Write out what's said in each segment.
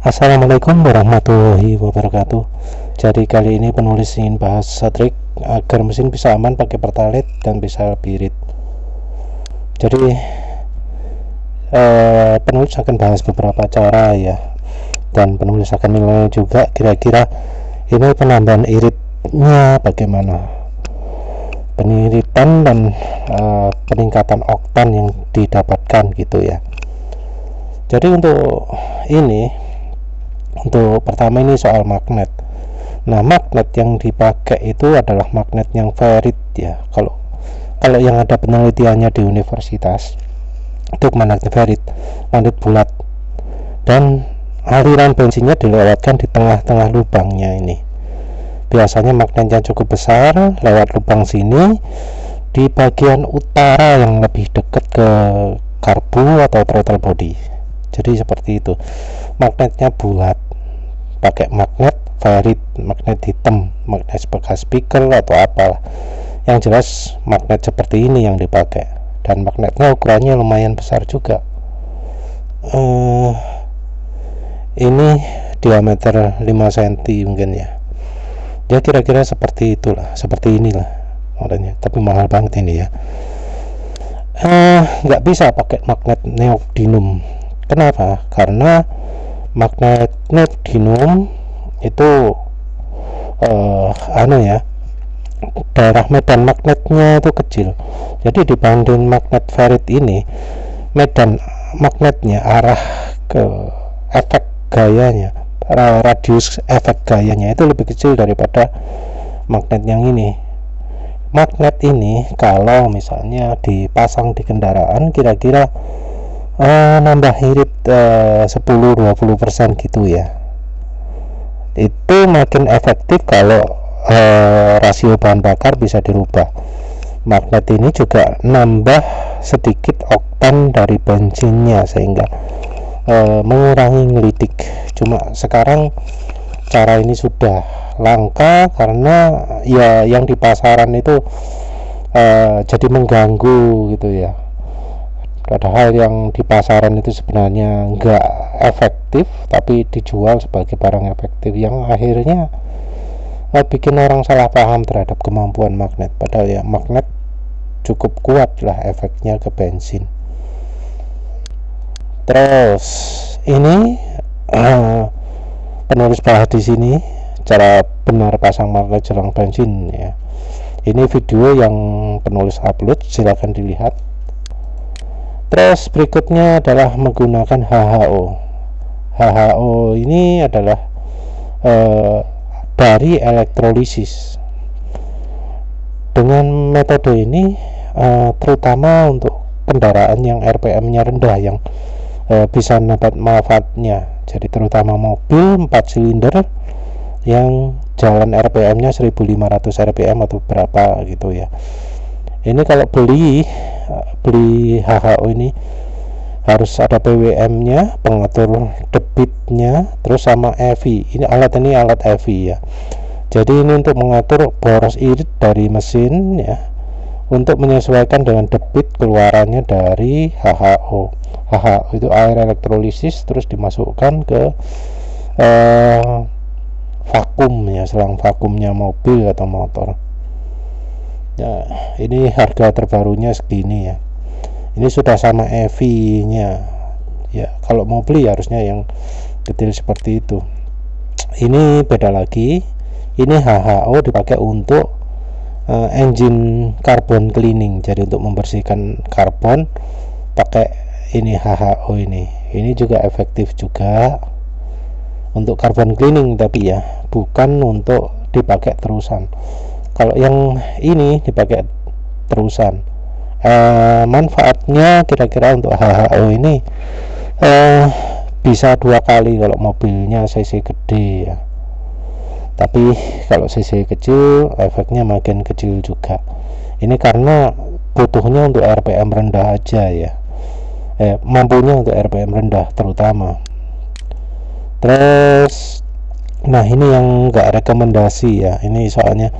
Assalamualaikum warahmatullahi wabarakatuh. Jadi kali ini penulis ingin bahas trik agar mesin bisa aman pakai Pertalite dan bisa lebih irit. Jadi penulis akan bahas beberapa cara ya, dan penulis akan menilai juga kira-kira ini penambahan iritnya bagaimana, peniritan dan peningkatan oktan yang didapatkan gitu ya. Jadi untuk pertama ini soal magnet. Nah, magnet yang dipakai itu adalah magnet yang ferrit ya. Kalau yang ada penelitiannya di universitas itu magnet ferrit, magnet bulat, dan aliran bensinnya dilewatkan di tengah-tengah lubangnya ini. Biasanya magnetnya cukup besar lewat lubang sini di bagian utara yang lebih dekat ke karbu atau throttle body. Jadi seperti itu. Magnetnya bulat, pakai magnet ferrit, magnet hitam, magnet bekas speaker atau apalah. Yang jelas magnet seperti ini yang dipakai, dan magnetnya ukurannya lumayan besar juga. Ini diameter 5 cm mungkin ya. Dia kira-kira seperti itulah, seperti inilah modelnya, tapi mahal banget ini ya. Nggak bisa pakai magnet neodymium. Kenapa? Karena magnet neodymium itu daerah medan magnetnya itu kecil. Jadi dibanding magnet ferrit ini, medan magnetnya, arah ke efek gayanya, radius efek gayanya itu lebih kecil daripada magnet yang ini. Magnet ini kalau misalnya dipasang di kendaraan kira-kira nambah irit 10-20% gitu ya. Itu makin efektif kalau rasio bahan bakar bisa dirubah. Magnet ini juga nambah sedikit oktan dari bensinnya sehingga mengurangi ngelitik. Cuma sekarang cara ini sudah langka karena ya yang di pasaran itu jadi mengganggu gitu ya. Padahal yang di pasaran itu sebenarnya enggak efektif, tapi dijual sebagai barang efektif, yang akhirnya bikin orang salah paham terhadap kemampuan magnet. Padahal ya magnet cukup kuat lah efeknya ke bensin. Terus ini penulis bahas di sini cara benar pasang magnet jelang bensin ya. Ini video yang penulis upload, silahkan dilihat. Terus berikutnya adalah menggunakan HHO. HHO ini adalah dari elektrolisis. Dengan metode ini terutama untuk kendaraan yang RPM-nya rendah, yang bisa dapat manfaatnya. Jadi terutama mobil 4 silinder yang jalan RPM-nya 1500 RPM atau berapa gitu ya. Ini kalau beli HHO ini harus ada PWM-nya, pengatur debitnya, terus sama EVI. Ini alat EVI ya. Jadi ini untuk mengatur boros irit dari mesin ya, untuk menyesuaikan dengan debit keluarannya dari HHO. HHO itu air elektrolisis, terus dimasukkan ke vakum ya, selang vakumnya mobil atau motor. Ya, ini harga terbarunya segini ya. Ini sudah sama EV nya ya. Kalau mau beli harusnya yang detail seperti itu. Ini beda lagi. Ini HHO dipakai untuk engine carbon cleaning. Jadi untuk membersihkan karbon pakai ini HHO ini. Ini juga efektif juga untuk carbon cleaning, tapi ya bukan untuk dipakai terusan. Kalau yang ini dipakai terusan, manfaatnya kira-kira untuk HHO ini bisa 2 kali kalau mobilnya cc gede ya. Tapi kalau cc kecil efeknya makin kecil juga. Ini karena butuhnya untuk RPM rendah aja ya, mampunya untuk RPM rendah terutama. Terus nah ini yang enggak rekomendasi ya. Ini soalnya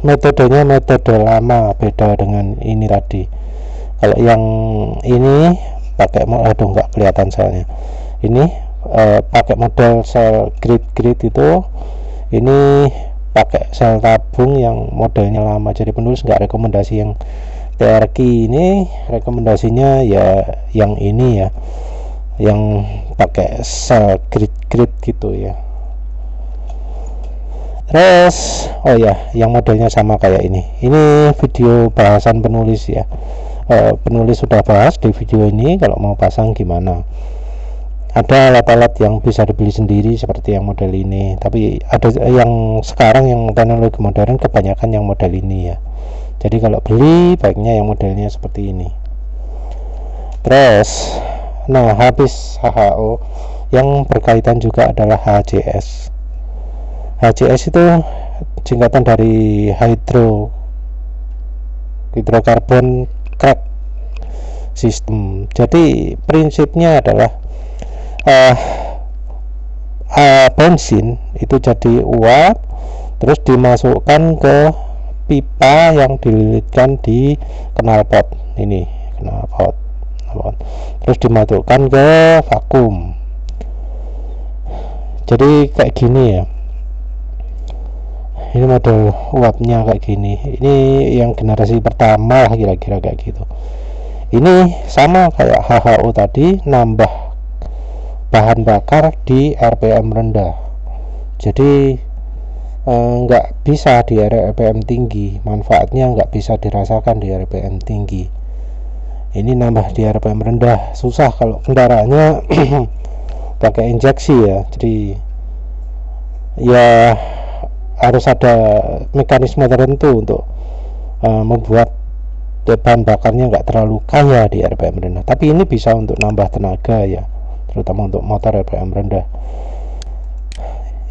metodenya metode lama, beda dengan ini tadi. Kalau yang ini pakai nggak kelihatan soalnya. Ini pakai model sel grid itu, ini pakai sel tabung yang modelnya lama. Jadi penulis nggak rekomendasi yang TRQ, ini rekomendasinya ya yang ini ya, yang pakai sel grid gitu ya. Terus oh ya, yang modelnya sama kayak ini video bahasan penulis ya. Penulis sudah bahas di video ini kalau mau pasang gimana. Ada alat-alat yang bisa dibeli sendiri seperti yang model ini, tapi ada yang sekarang yang teknologi modern kebanyakan yang model ini ya. Jadi kalau beli baiknya yang modelnya seperti ini. Terus nah, habis HHO, yang berkaitan juga adalah HCS. HCS itu singkatan dari hydrocarbon crack system. Jadi prinsipnya adalah bensin itu jadi uap, terus dimasukkan ke pipa yang dililitkan di knalpot ini, knalpot, terus dimasukkan ke vakum. Jadi kayak gini ya, ini model uapnya kayak gini. Ini yang generasi pertama kira-kira kayak gitu. Ini sama kayak HHO tadi, nambah bahan bakar di RPM rendah. Jadi nggak bisa di RPM tinggi, manfaatnya nggak bisa dirasakan di RPM tinggi. Ini nambah di RPM rendah, susah kalau kendaraannya pakai injeksi ya. Jadi ya harus ada mekanisme tertentu untuk membuat bahan bakarnya nggak terlalu kaya di RPM rendah. Tapi ini bisa untuk nambah tenaga ya, terutama untuk motor RPM rendah.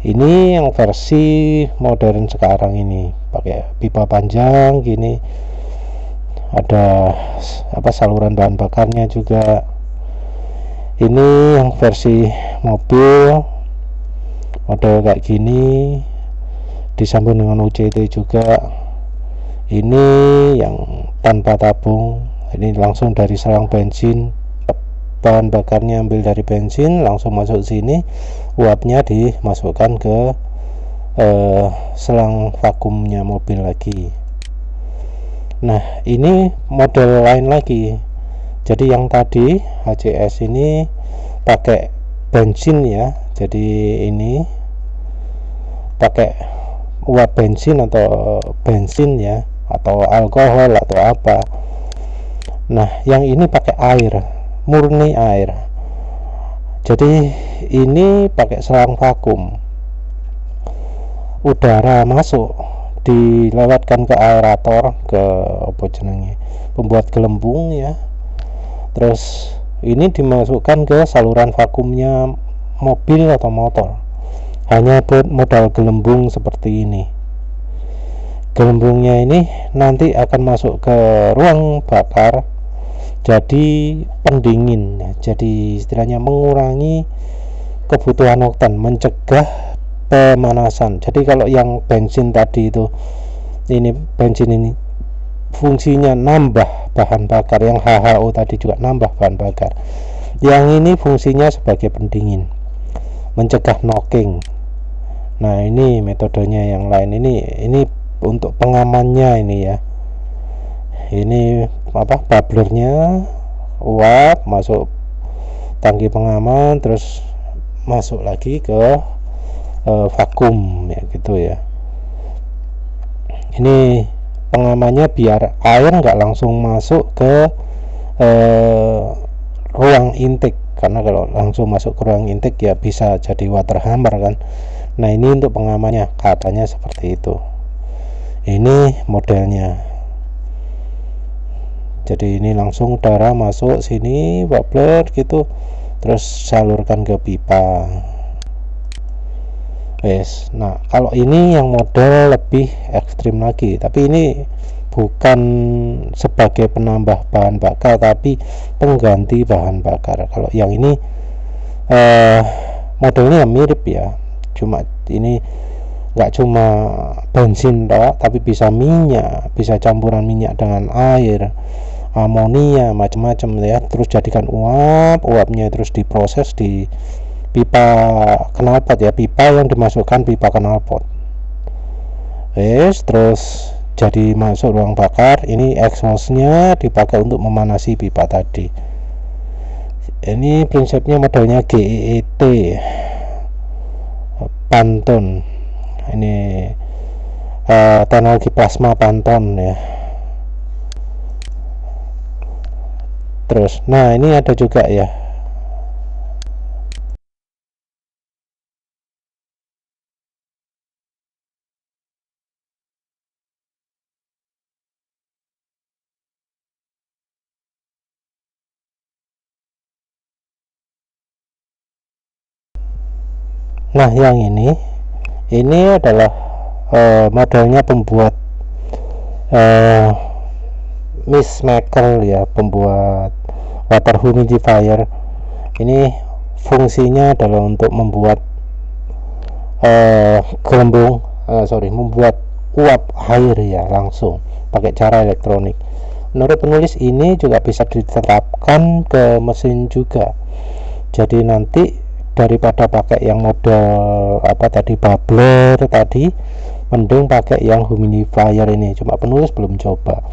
Ini yang versi modern sekarang ini, pakai pipa panjang gini, ada saluran bahan bakarnya juga. Ini yang versi mobil model kayak gini, disambung dengan UCT juga. Ini yang tanpa tabung, ini langsung dari selang bensin, bahan bakarnya ambil dari bensin langsung masuk sini, uapnya dimasukkan ke selang vakumnya mobil lagi. Nah ini model lain lagi. Jadi yang tadi HCS ini pakai bensin ya, jadi ini pakai uap bensin atau bensin ya, atau alkohol atau apa. Nah yang ini pakai air, murni air. Jadi ini pakai selang vakum, udara masuk dilewatkan ke aerator, ke apa jenenge, pembuat gelembung ya. Terus ini dimasukkan ke saluran vakumnya mobil atau motor, hanya buat modal gelembung seperti ini. Gelembungnya ini nanti akan masuk ke ruang bakar jadi pendingin ya. Jadi istilahnya mengurangi kebutuhan oktan, mencegah pemanasan. Jadi kalau yang bensin tadi itu, ini bensin ini fungsinya nambah bahan bakar, yang HHO tadi juga nambah bahan bakar, yang ini fungsinya sebagai pendingin, mencegah knocking. Nah ini metodenya yang lain, ini untuk pengamannya ini ya. Ini bubblernya, uap masuk tangki pengaman, terus masuk lagi ke vakum ya gitu ya. Ini pengamannya biar air nggak langsung masuk ke ruang intake, karena kalau langsung masuk ke ruang intake ya bisa jadi water hammer kan. Nah ini untuk pengamannya katanya seperti itu. Ini modelnya, jadi ini langsung udara masuk sini, bubbler gitu, terus salurkan ke pipa. Nah kalau ini yang model lebih ekstrim lagi, tapi ini bukan sebagai penambah bahan bakar tapi pengganti bahan bakar. Kalau yang ini modelnya mirip ya, cuma ini nggak cuma bensin toh, tapi bisa minyak, bisa campuran minyak dengan air, amonia, macam-macam ya, terus jadikan uapnya terus diproses, pipa knalpot ya, pipa yang dimasukkan pipa knalpot. Terus jadi masuk ruang bakar. Ini exhaustnya dipakai untuk memanasi pipa tadi. Ini prinsipnya modelnya GET Pantone. Ini teknologi plasma Pantone ya. Terus nah ini ada juga ya, nah yang ini adalah modelnya pembuat mist maker ya, pembuat water humidifier. Ini fungsinya adalah untuk membuat gelembung membuat uap air ya, langsung pakai cara elektronik. Menurut penulis ini juga bisa diterapkan ke mesin juga. Jadi nanti daripada pakai yang model bubbler tadi, mending pakai yang humidifier ini. Cuma penulis belum coba,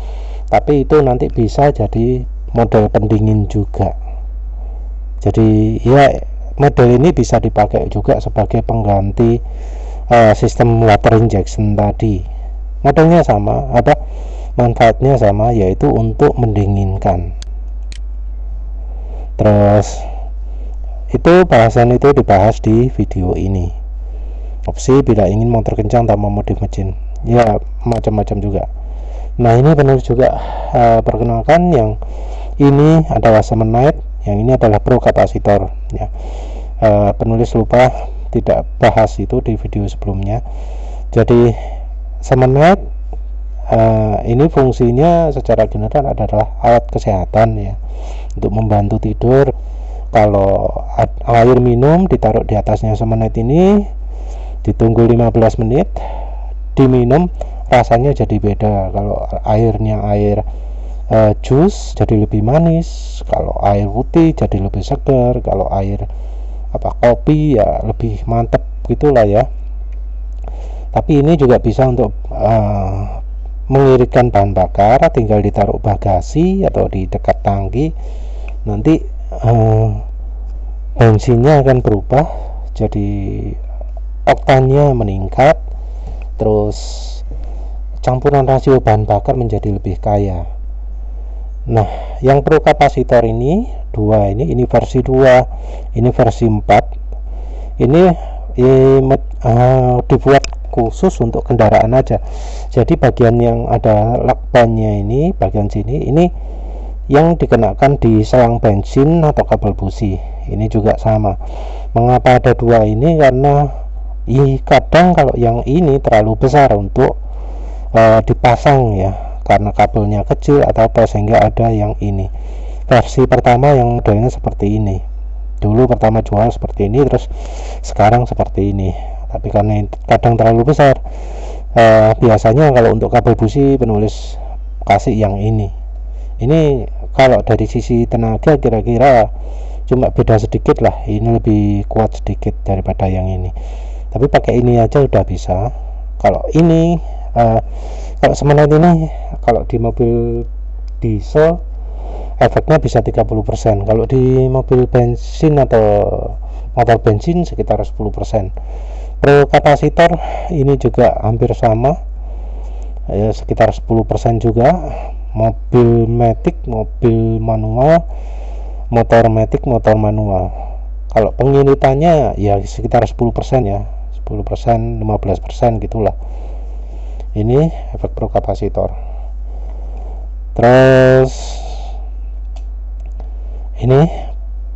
tapi itu nanti bisa jadi model pendingin juga. Jadi ya model ini bisa dipakai juga sebagai pengganti sistem water injection tadi. Modelnya sama, manfaatnya sama, yaitu untuk mendinginkan. Terus itu bahasan itu dibahas di video ini. Opsi bila ingin motor kencang tanpa modif mesin, ya macam-macam juga. Nah ini penulis juga perkenalkan yang ini adalah Semenite, yang ini adalah pro kapasitor ya. Penulis lupa tidak bahas itu di video sebelumnya. Jadi Semenite ini fungsinya secara general adalah alat kesehatan ya, untuk membantu tidur. Kalau air minum ditaruh di atasnya Semenite ini, ditunggu 15 menit, diminum, rasanya jadi beda. Kalau airnya air jus jadi lebih manis, kalau air putih jadi lebih segar, kalau air kopi ya lebih mantep gitulah ya. Tapi ini juga bisa untuk mengiritkan bahan bakar, tinggal ditaruh bagasi atau di dekat tangki. Nanti bensinnya akan berubah, jadi oktannya meningkat, terus campuran rasio bahan bakar menjadi lebih kaya. Nah yang pro kapasitor ini ini versi 2, ini versi 4. Ini dibuat khusus untuk kendaraan aja. Jadi bagian yang ada lakbannya ini, bagian sini ini yang dikenakan di selang bensin atau kabel busi. Ini juga sama. Mengapa ada dua ini? Karena kadang kalau yang ini terlalu besar untuk dipasang ya, karena kabelnya kecil atau apa, sehingga ada yang ini. Versi pertama yang modelnya seperti ini. Dulu pertama jual seperti ini, terus sekarang seperti ini. Tapi karena kadang terlalu besar, biasanya kalau untuk kabel busi penulis kasih yang ini. Ini kalau dari sisi tenaga kira-kira cuma beda sedikit lah, ini lebih kuat sedikit daripada yang ini. Tapi pakai ini aja udah bisa. Kalau ini kalau Semenite ini, kalau di mobil diesel efeknya bisa 30%, kalau di mobil bensin atau motor bensin sekitar 10%. Pro kapasitor ini juga hampir sama ya, sekitar 10% juga. Mobil matic, mobil manual, motor matic, motor manual, kalau pengiritannya ya sekitar 10% ya, 10%, 15% gitulah. Ini efek pro kapasitor. Terus ini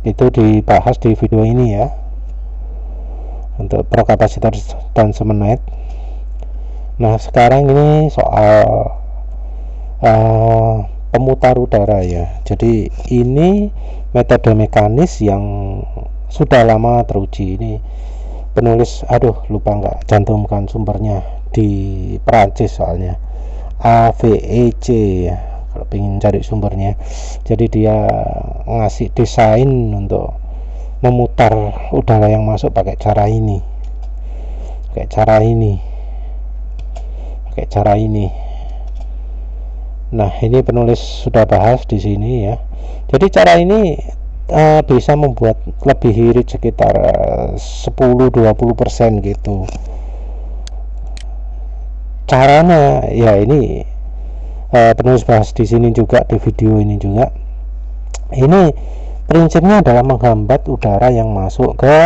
itu dibahas di video ini ya, untuk pro kapasitor dan Semenite. Nah sekarang ini soal pemutar udara ya. Jadi ini metode mekanis yang sudah lama teruji. Ini penulis lupa nggak cantumkan sumbernya, di Perancis soalnya, AVEC ya, kalau pengen cari sumbernya. Jadi dia ngasih desain untuk memutar udara yang masuk pakai cara ini, pakai cara ini. Nah, ini penulis sudah bahas di sini ya. Jadi cara ini bisa membuat lebih irit sekitar 10-20% gitu. Caranya ya ini penulis bahas di sini juga, di video ini juga. Ini prinsipnya adalah menghambat udara yang masuk ke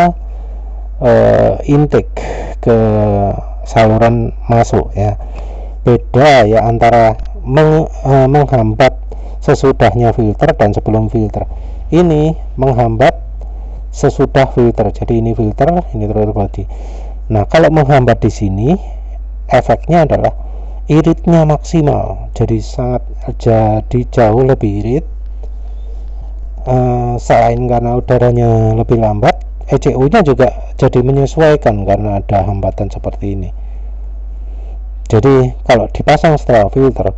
intake, ke saluran masuk ya. Beda ya antara menghambat sesudahnya filter dan sebelum filter. Ini menghambat sesudah filter. Jadi ini filter, ini throttle body. Nah, kalau menghambat di sini efeknya adalah iritnya maksimal. Jadi jauh lebih irit. Selain karena udaranya lebih lambat, ECU-nya juga jadi menyesuaikan karena ada hambatan seperti ini. Jadi kalau dipasang setelah filter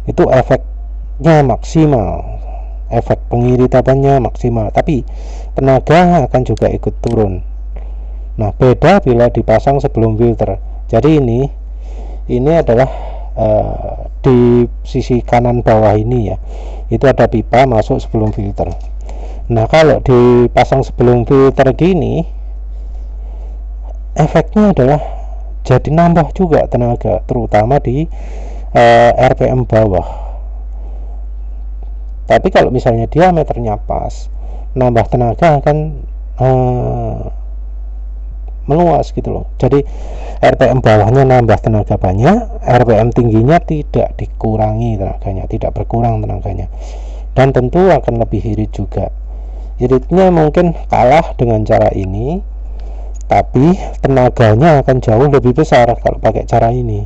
itu efeknya maksimal, efek pengiritannya maksimal, tapi tenaga akan juga ikut turun. Nah, beda bila dipasang sebelum filter. Jadi ini adalah di sisi kanan bawah ini ya, itu ada pipa masuk sebelum filter. Nah, kalau dipasang sebelum filter gini, efeknya adalah jadi nambah juga tenaga, terutama di RPM bawah. Tapi kalau misalnya diameternya pas, nambah tenaga akan meluas gitu loh. Jadi RPM bawahnya nambah tenaga banyak, RPM tingginya tidak dikurangi tenaganya, tidak berkurang tenaganya, dan tentu akan lebih irit juga. Iritnya mungkin kalah dengan cara ini, tapi tenaganya akan jauh lebih besar kalau pakai cara ini.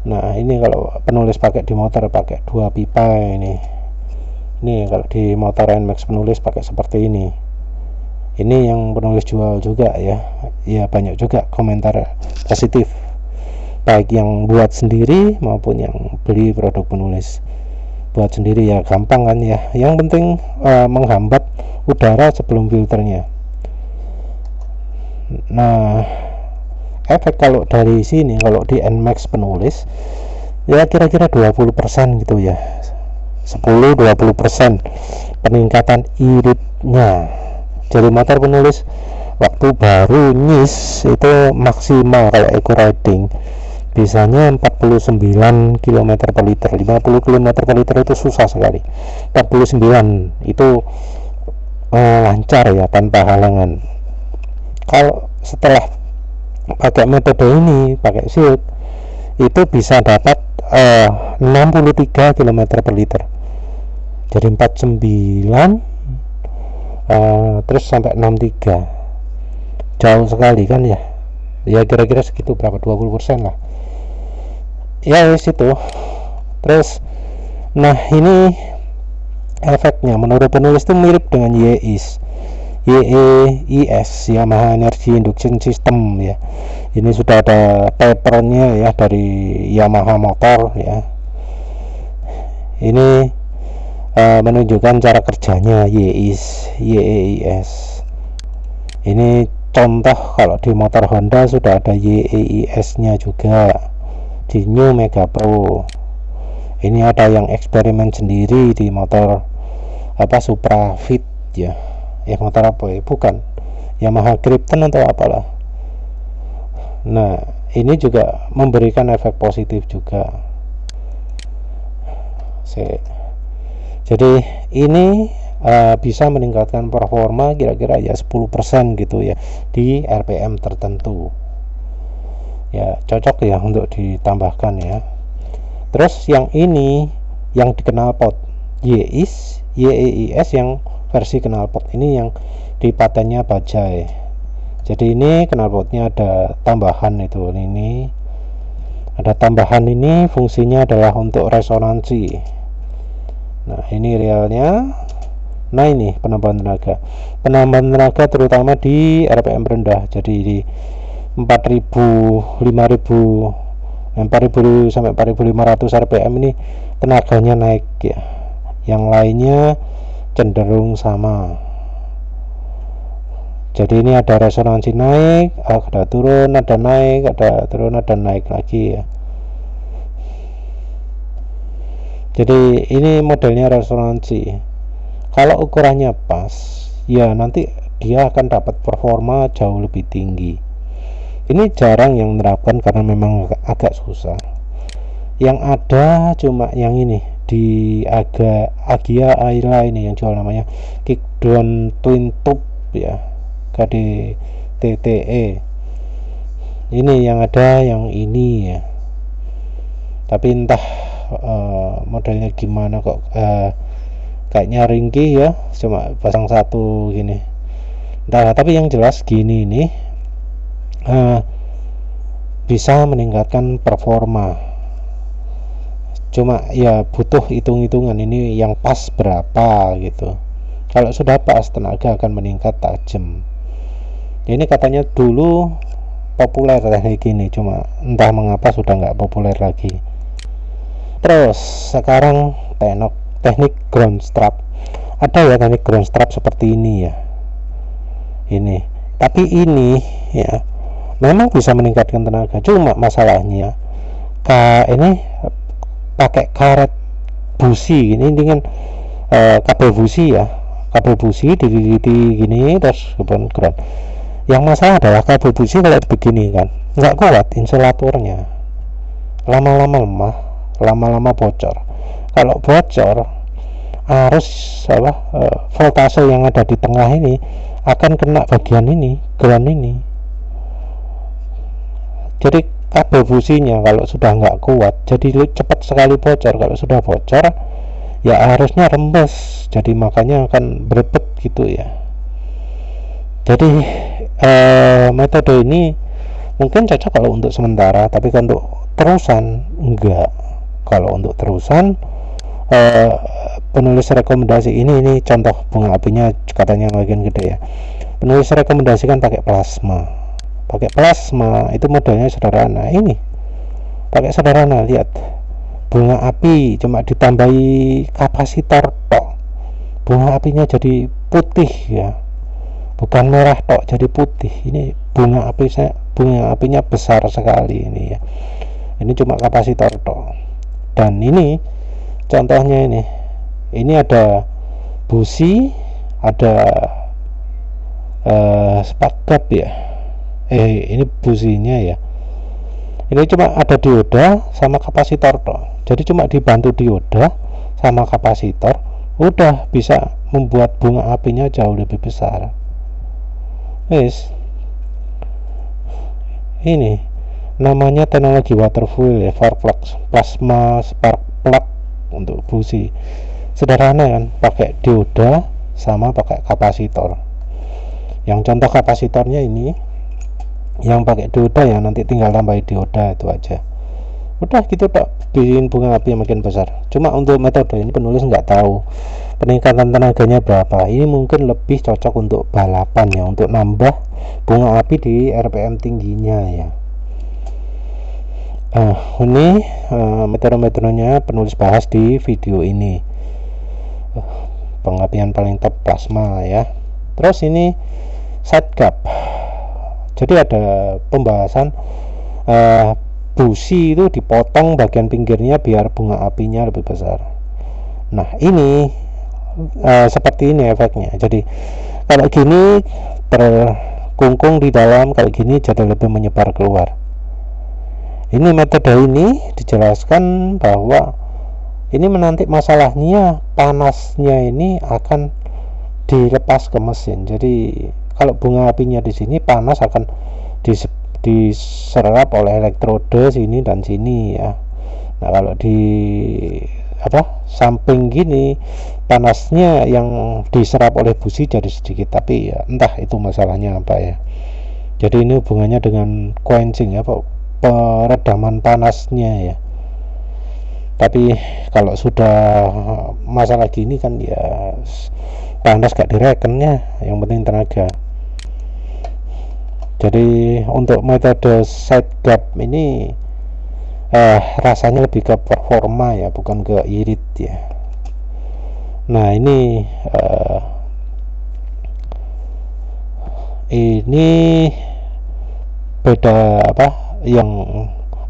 Nah, ini kalau penulis pakai di motor pakai 2 pipa ini kalau di motor NMAX penulis pakai seperti ini. Ini yang penulis jual juga ya, banyak juga komentar positif, baik yang buat sendiri maupun yang beli produk penulis. Buat sendiri ya gampang kan ya, yang penting menghambat udara sebelum filternya. Nah, efek kalau dari sini, kalau di NMAX penulis ya kira-kira 20% gitu ya, 10-20% peningkatan iritnya. Jadi motor penulis waktu baru nyis itu maksimal kalau eco riding bisanya 49 km per liter. 50 km per liter itu susah sekali. 49 itu lancar ya, tanpa halangan. Kalau setelah pakai metode ini, pakai Silk, itu bisa dapat 63 km per liter. Jadi 49 terus sampai 63, jauh sekali kan ya. Ya kira-kira segitu, berapa, 20% lah ya, itu. Terus nah, ini efeknya menurut penulis itu mirip dengan YEIS, Yamaha Energy Induction System ya. Ini sudah ada papernya ya dari Yamaha Motor ya. Ini menunjukkan cara kerjanya YEIS. Ini contoh kalau di motor Honda sudah ada YEIS nya juga di New Mega Pro. Ini ada yang eksperimen sendiri di motor Supra Fit ya. Motor apa ya? Bukan Yamaha Krypton atau apalah. Nah, ini juga memberikan efek positif juga. Jadi ini bisa meningkatkan performa kira-kira ya 10% gitu ya di RPM tertentu. Ya, cocok ya untuk ditambahkan ya. Terus yang ini yang di knalpot YEIS yang versi knalpot ini yang di patennya Bajaj. Jadi ini knalpotnya ada tambahan itu, ini ada tambahan, ini fungsinya adalah untuk resonansi. Nah, ini realnya. Nah, ini penambahan tenaga terutama di RPM rendah. Jadi di 4000, 5000, 4000 sampai 4500 RPM ini tenaganya naik ya. Yang lainnya cenderung sama. Jadi ini ada resonansi naik, ada turun, ada naik, ada turun, ada naik lagi ya. Jadi ini modelnya resonansi. Kalau ukurannya pas, ya nanti dia akan dapat performa jauh lebih tinggi. Ini jarang yang menerapkan karena memang agak susah. Yang ada cuma yang ini di Agia Ayla ini yang jual, namanya Kickdown Twin Tube ya, KDTTE. Ini yang ada yang ini ya. Tapi entah modelnya gimana kok kayaknya ringkih ya, cuma pasang satu gini. Nah, tapi yang jelas gini nih bisa meningkatkan performa. Cuma ya butuh hitung-hitungan ini yang pas berapa gitu. Kalau sudah pas, tenaga akan meningkat tajam. Ini katanya dulu populer teknik ini, cuma entah mengapa sudah nggak populer lagi. Terus sekarang teknik ground strap. Ada ya teknik ground strap seperti ini ya. Ini. Tapi ini ya memang bisa meningkatkan tenaga. Cuma masalahnya ini pakai karet busi ini dengan kabel busi ya. Kabel busi digigiti gini terus kemudian ground. Yang masalah adalah kabel busi kalau begini kan nggak kuat insulatornya. Lama-lama lemah, lama-lama bocor. Kalau bocor, arus voltase yang ada di tengah ini akan kena bagian ini, ground ini. Jadi kabel businya kalau sudah nggak kuat, jadi cepat sekali bocor. Kalau sudah bocor, ya arusnya rembes. Jadi makanya akan berebet gitu ya. Jadi metode ini mungkin cocok kalau untuk sementara, tapi kan untuk terusan enggak. Kalau untuk terusan penulis rekomendasi ini contoh bunga apinya katanya makin gede ya. Penulis rekomendasikan pakai plasma. Pakai plasma itu modelnya sederhana. Ini pakai sederhana, lihat bunga api cuma ditambahi kapasitor tok. Bunga apinya jadi putih ya, bukan merah tok, jadi putih. Ini bunga apinya besar sekali ini ya. Ini cuma kapasitor tok. Dan ini contohnya ini ada busi, ada spark gap ya. Ini businya ya. Ini cuma ada dioda sama kapasitor tok. Jadi cuma dibantu dioda sama kapasitor, udah bisa membuat bunga apinya jauh lebih besar. Ini namanya teknologi waterfoil ya, Farflux plasma spark plug untuk busi. Sederhana kan, pakai dioda sama pakai kapasitor. Yang contoh kapasitornya ini, yang pakai dioda ya nanti tinggal tambahin dioda itu aja. Udah gitu tak bikin bunga api yang makin besar. Cuma untuk metode ini penulis nggak tahu peningkatan tenaganya berapa. Ini mungkin lebih cocok untuk balapan ya, untuk nambah bunga api di RPM tingginya ya. Ini metode-metodenya penulis bahas di video ini. Pengapian paling top plasma ya. Terus ini side gap. Jadi ada pembahasan busi itu dipotong bagian pinggirnya biar bunga apinya lebih besar. Nah ini seperti ini efeknya. Jadi kalau gini terkungkung di dalam, kalau gini jadi lebih menyebar keluar. Ini metode ini dijelaskan bahwa ini menanti masalahnya panasnya ini akan dilepas ke mesin. Jadi kalau bunga apinya di sini panas akan diserap oleh elektrode sini dan sini ya. Nah kalau di samping gini panasnya yang diserap oleh busi jadi sedikit, tapi ya entah itu masalahnya apa ya. Jadi ini hubungannya dengan quenching ya, peredaman panasnya ya. Tapi kalau sudah masalah gini kan ya panas gak direkennya, yang penting tenaga. Jadi untuk metode side gap ini rasanya lebih ke performa ya, bukan ke irit ya. Nah ini Ini beda apa yang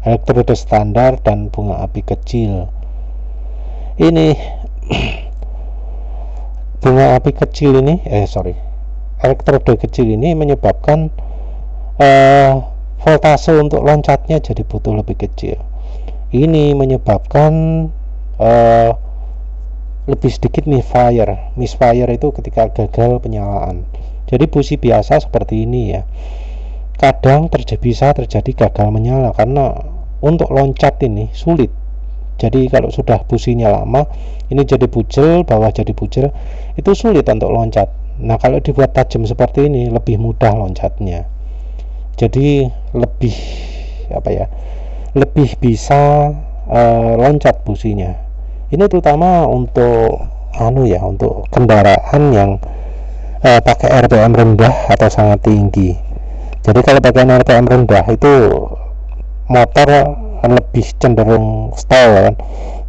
elektroda standar dan bunga api kecil. Ini bunga api kecil ini elektroda kecil ini menyebabkan voltase untuk loncatnya jadi butuh lebih kecil. Ini menyebabkan lebih sedikit misfire itu ketika gagal penyalaan. Jadi busi biasa seperti ini ya, kadang bisa terjadi gagal menyala karena untuk loncat ini sulit. Jadi kalau sudah businya lama, ini jadi bujel, bawah jadi bujel, itu sulit untuk loncat. Nah kalau dibuat tajam seperti ini lebih mudah loncatnya, jadi lebih lebih bisa loncat businya. Ini terutama untuk untuk kendaraan yang pakai RPM rendah atau sangat tinggi. Jadi kalau pakai RPM rendah itu motor lebih cenderung stall kan,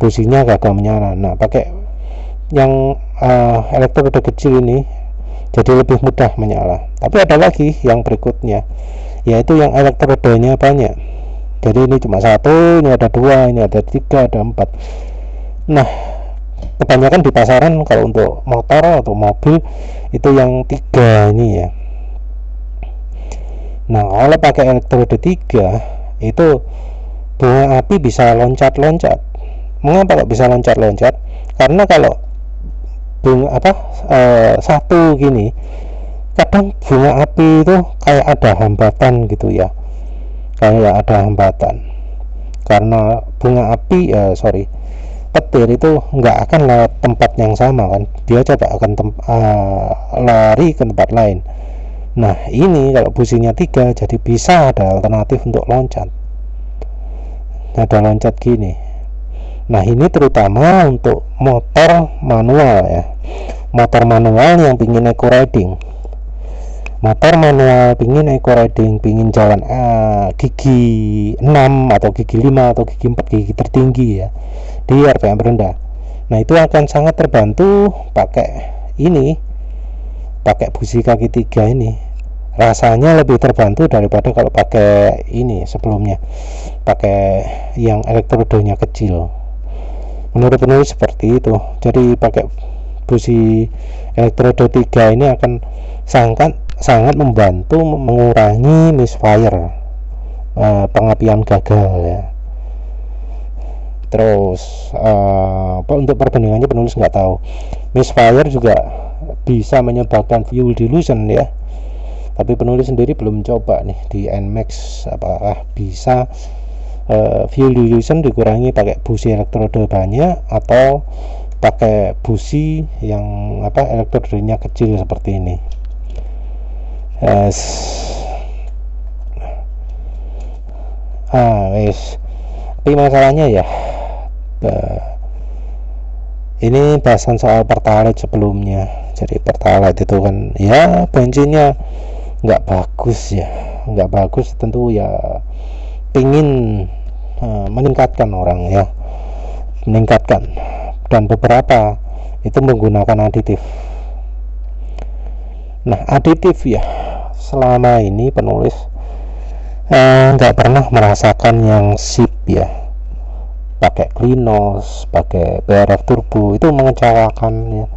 businya gagal menyala. Nah pakai yang elektroda kecil ini jadi lebih mudah menyala. Tapi ada lagi yang berikutnya, yaitu yang elektrodanya banyak. Jadi ini cuma satu, ini ada dua, ini ada tiga, ada empat. Nah kebanyakan di pasaran kalau untuk motor atau mobil itu yang tiga ini ya. Nah kalau pakai elektroda 3 itu bunga api bisa loncat-loncat. Mengapa kok bisa loncat-loncat? Karena kalau bunga satu gini, kadang bunga api itu kayak ada hambatan gitu ya, kayak ada hambatan karena bunga api petir itu nggak akan lewat tempat yang sama kan, dia coba akan lari ke tempat lain. Nah ini kalau businya 3 jadi bisa ada alternatif untuk loncat, ada loncat gini. Nah ini terutama untuk motor manual ya, motor manual yang pingin eco riding, pingin jalan gigi 6 atau gigi 5 atau gigi 4, gigi tertinggi ya di RPM rendah. Nah itu akan sangat terbantu pakai busi kaki 3 ini. Rasanya lebih terbantu daripada kalau pakai ini sebelumnya, pakai yang elektrodanya kecil. Menurut penulis seperti itu. Jadi pakai busi elektroda 3 ini akan sangat membantu mengurangi misfire, pengapian gagal ya. Terus untuk perbandingannya penulis nggak tahu. Misfire juga bisa menyebabkan fuel dilution ya, tapi penulis sendiri belum coba nih di NMAX apakah bisa fuel dilution dikurangi pakai busi elektroda banyak atau pakai busi yang elektrodanya kecil seperti ini. Tapi masalahnya ya, ini bahasan soal Pertalite sebelumnya. Jadi Pertalite itu kan ya bensinnya nggak bagus ya, nggak bagus, tentu ya pingin meningkatkan orang ya, meningkatkan, dan beberapa itu menggunakan aditif. Nah aditif ya, selama ini penulis nggak pernah merasakan yang sip ya, pakai Klinos, pakai BRF turbo itu mengecewakan ya.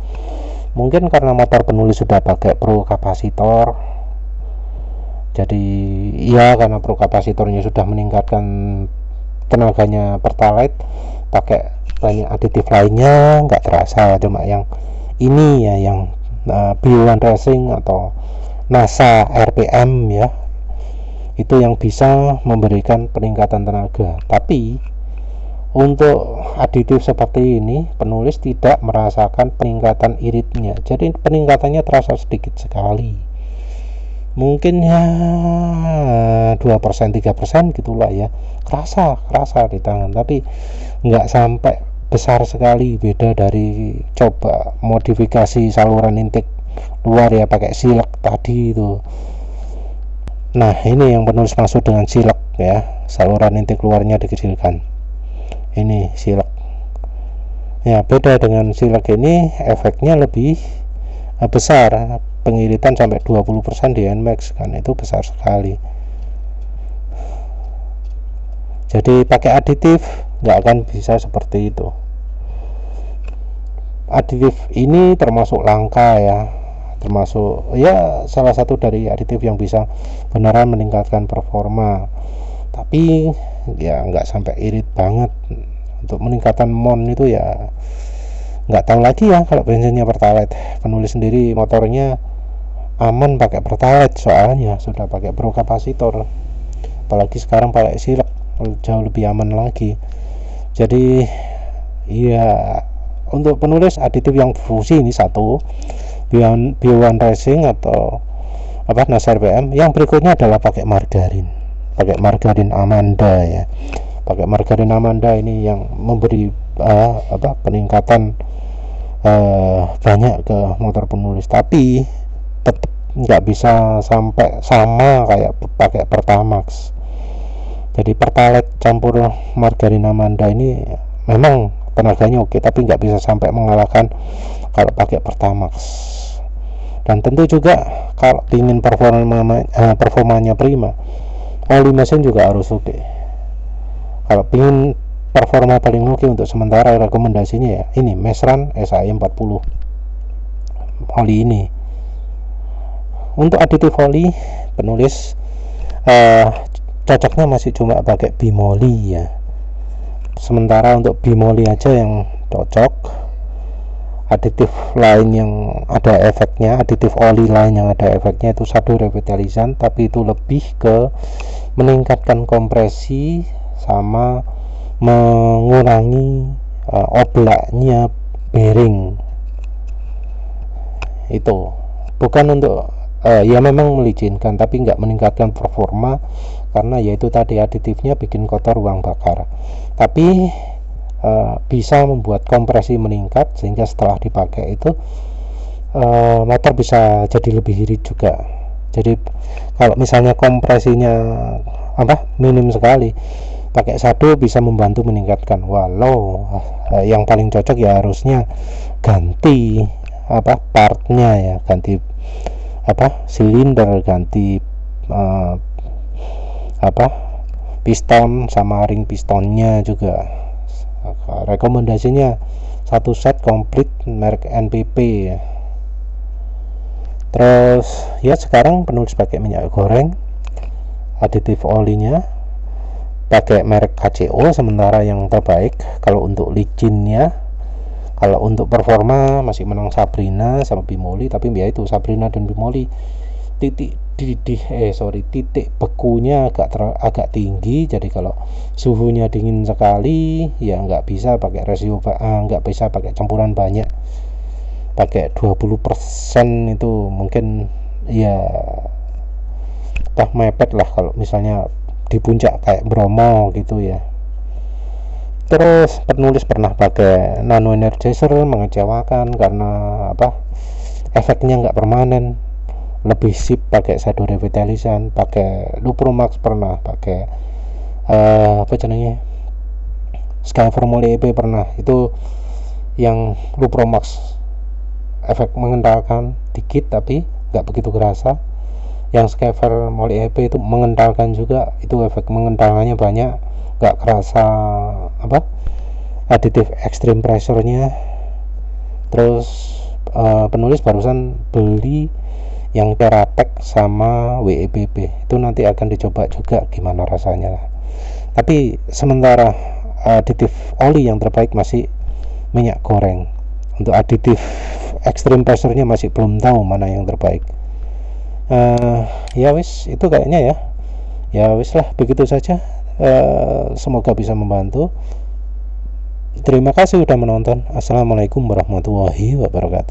Mungkin karena motor penulis sudah pakai pro kapasitor, jadi iya karena pro kapasitornya sudah meningkatkan tenaganya Pertalite, pakai banyak aditif lainnya nggak terasa. Cuma yang ini ya, yang B1 Racing atau NASA RPM ya, itu yang bisa memberikan peningkatan tenaga. Tapi untuk aditif seperti ini penulis tidak merasakan peningkatan iritnya, jadi peningkatannya terasa sedikit sekali, mungkin ya 2%, 3% gitulah ya, kerasa di tangan, tapi nggak sampai besar sekali beda dari coba modifikasi saluran intake luar ya, pakai silek tadi itu. Nah ini yang penulis maksud dengan silek ya, saluran intake luarnya dikecilkan. Ini silek ya, beda dengan silek ini efeknya lebih besar, pengiritan sampai 20% di NMAX kan, itu besar sekali. Jadi pakai aditif nggak akan bisa seperti itu. Aditif ini termasuk langka ya, termasuk ya salah satu dari aditif yang bisa beneran meningkatkan performa, tapi ya nggak sampai irit banget. Untuk meningkatkan MON itu ya nggak tahu lagi ya kalau bensinnya Pertalite. Penulis sendiri motornya aman pakai Pertalite, soalnya sudah pakai Pro kapasitor, apalagi sekarang pakai silek jauh lebih aman lagi. Jadi ya untuk penulis aditif yang fusi ini satu, B1 Racing atau apa Nasar PM. Yang berikutnya adalah pakai margarin Amanda ya. Pakai margarin Amanda ini yang memberi peningkatan banyak ke motor penulis, tapi tetap nggak bisa sampai sama kayak pakai Pertamax. Jadi Pertalite campur margarin Amanda ini memang tenaganya oke, tapi nggak bisa sampai mengalahkan kalau pakai Pertamax. Dan tentu juga kalau ingin performanya prima, oli mesin juga harus oke. Kalau ingin performa paling oke untuk sementara, rekomendasinya ya ini Mesran SAE 40 oli ini. Untuk aditif oli penulis cocoknya masih cuma pakai bimoli ya. Sementara untuk bimoli aja yang cocok. Aditif lain yang ada efeknya, aditif oli lain yang ada efeknya itu shadow revitalizan, tapi itu lebih ke meningkatkan kompresi sama mengurangi oblaknya bearing. Itu bukan untuk ya memang melicinkan, tapi nggak meningkatkan performa, karena yaitu tadi aditifnya bikin kotor ruang bakar, tapi bisa membuat kompresi meningkat, sehingga setelah dipakai itu motor bisa jadi lebih irit juga. Jadi kalau misalnya kompresinya minim sekali, pakai shadow bisa membantu meningkatkan. Walau yang paling cocok ya harusnya ganti partnya ya, ganti silinder, ganti piston sama ring pistonnya juga. Rekomendasinya satu set komplit merek NPP ya. Terus ya sekarang penulis pakai minyak goreng, aditif olinya pakai merek KCO sementara yang terbaik kalau untuk licinnya. Kalau untuk performa masih menang Sabrina sama Bimoli, tapi ya itu Sabrina dan Bimoli titik bekunya agak tinggi, jadi kalau suhunya dingin sekali ya nggak bisa pakai rasio, nggak bisa pakai campuran banyak, pakai 20% itu mungkin ya mepet lah kalau misalnya di puncak kayak Bromo gitu ya. Terus penulis pernah pakai nano energizer, mengecewakan karena efeknya nggak permanen. Lebih sip pakai shadow revitalizan, pakai Lupromax pernah, pakai Skyver Mole EP pernah. Itu yang Lupromax efek mengentalkan dikit tapi nggak begitu kerasa. Yang Skyver Mole EP itu mengentalkan juga, itu efek mengentalkannya banyak, nggak kerasa aditif extreme pressure-nya. Terus penulis barusan beli yang Teratec sama WEBB, itu nanti akan dicoba juga gimana rasanya. Tapi sementara aditif oli yang terbaik masih minyak goreng. Untuk aditif extreme pressure-nya masih belum tahu mana yang terbaik. Ya wis, itu kayaknya ya wis lah, begitu saja. Semoga bisa membantu. Terima kasih sudah menonton. Assalamualaikum warahmatullahi wabarakatuh.